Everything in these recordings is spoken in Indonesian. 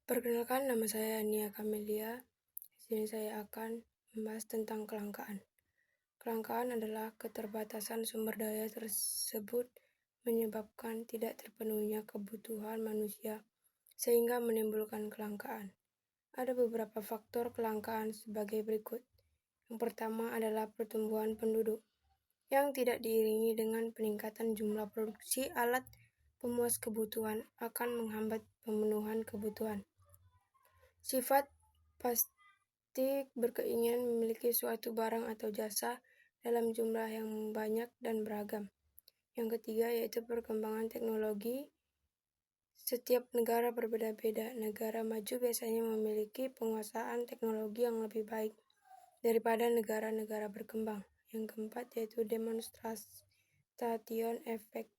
Perkenalkan, nama saya Nia Kamelia. Di sini saya akan membahas tentang kelangkaan. Kelangkaan adalah keterbatasan sumber daya tersebut menyebabkan tidak terpenuhinya kebutuhan manusia sehingga menimbulkan kelangkaan. Ada beberapa faktor kelangkaan sebagai berikut. Yang pertama adalah pertumbuhan penduduk yang tidak diiringi dengan peningkatan jumlah produksi alat pemuas kebutuhan akan menghambat pemenuhan kebutuhan. Sifat pasti berkeinginan memiliki suatu barang atau jasa dalam jumlah yang banyak dan beragam. Yang ketiga yaitu perkembangan teknologi. Setiap negara berbeda-beda. Negara maju biasanya memiliki penguasaan teknologi yang lebih baik daripada negara-negara berkembang. Yang keempat yaitu demonstration effect,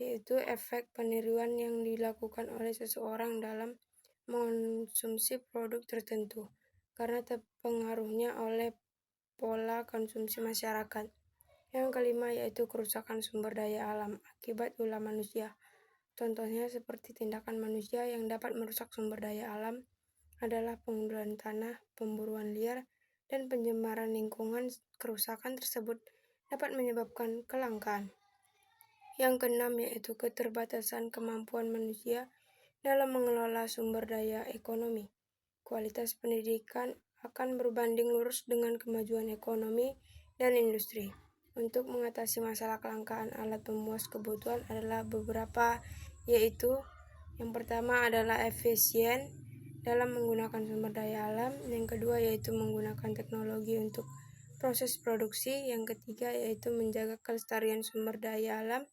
yaitu efek peniruan yang dilakukan oleh seseorang dalam mengonsumsi produk tertentu karena terpengaruhnya oleh pola konsumsi masyarakat. Yang kelima yaitu kerusakan sumber daya alam akibat ulah manusia. Contohnya seperti tindakan manusia yang dapat merusak sumber daya alam adalah pengunduran tanah, pemburuan liar, dan pencemaran lingkungan. Kerusakan tersebut dapat menyebabkan kelangkaan. Yang keenam yaitu keterbatasan kemampuan manusia dalam mengelola sumber daya ekonomi. Kualitas pendidikan akan berbanding lurus dengan kemajuan ekonomi dan industri. Untuk mengatasi masalah kelangkaan alat pemuas kebutuhan adalah beberapa, yaitu yang pertama adalah efisien dalam menggunakan sumber daya alam, yang kedua yaitu menggunakan teknologi untuk proses produksi, yang ketiga yaitu menjaga kelestarian sumber daya alam,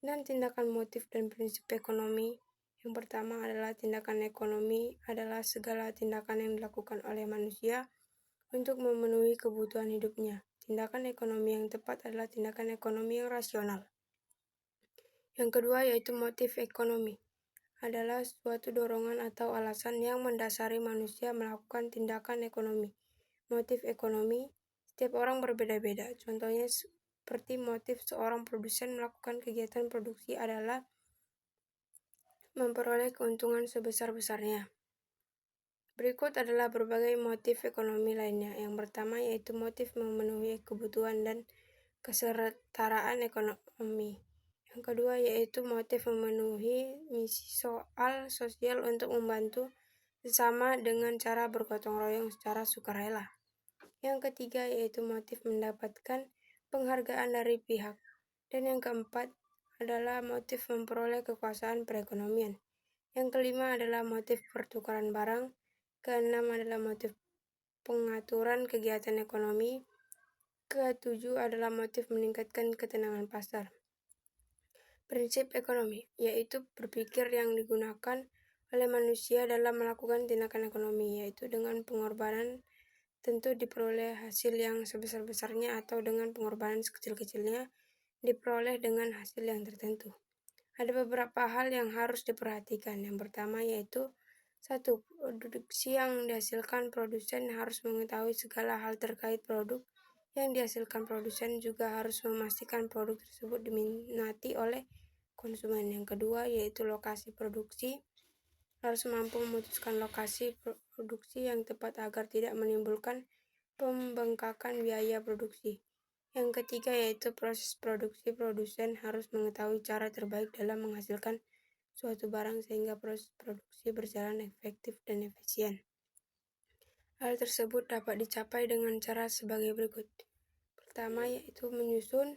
dan tindakan motif dan prinsip ekonomi. Yang pertama adalah tindakan ekonomi adalah segala tindakan yang dilakukan oleh manusia untuk memenuhi kebutuhan hidupnya. Tindakan ekonomi yang tepat adalah tindakan ekonomi yang rasional. Yang kedua yaitu motif ekonomi adalah suatu dorongan atau alasan yang mendasari manusia melakukan tindakan ekonomi. Motif ekonomi setiap orang berbeda-beda. Contohnya seperti motif seorang produsen melakukan kegiatan produksi adalah memperoleh keuntungan sebesar-besarnya. Berikut adalah berbagai motif ekonomi lainnya. Yang pertama yaitu motif memenuhi kebutuhan dan kesetaraan ekonomi. Yang kedua yaitu motif memenuhi misi sosial untuk membantu sesama dengan cara bergotong royong secara sukarela. Yang ketiga yaitu motif mendapatkan penghargaan dari pihak. Dan yang keempat adalah motif memperoleh kekuasaan perekonomian. Yang kelima adalah motif pertukaran barang. Keenam adalah motif pengaturan kegiatan ekonomi. Ketujuh adalah motif meningkatkan ketenangan pasar. Prinsip ekonomi yaitu berpikir yang digunakan oleh manusia dalam melakukan tindakan ekonomi, yaitu dengan pengorbanan tentu diperoleh hasil yang sebesar-besarnya atau dengan pengorbanan sekecil-kecilnya diperoleh dengan hasil yang tertentu. Ada beberapa hal yang harus diperhatikan. Yang pertama yaitu 1. Produksi yang dihasilkan produsen harus mengetahui segala hal terkait produk yang dihasilkan. Produsen juga harus memastikan produk tersebut diminati oleh konsumen. Yang kedua yaitu lokasi produksi harus mampu memutuskan lokasi produksi yang tepat agar tidak menimbulkan pembengkakan biaya produksi. Yang ketiga yaitu proses produksi. Produsen harus mengetahui cara terbaik dalam menghasilkan suatu barang sehingga proses produksi berjalan efektif dan efisien. Hal tersebut dapat dicapai dengan cara sebagai berikut. Pertama yaitu menyusun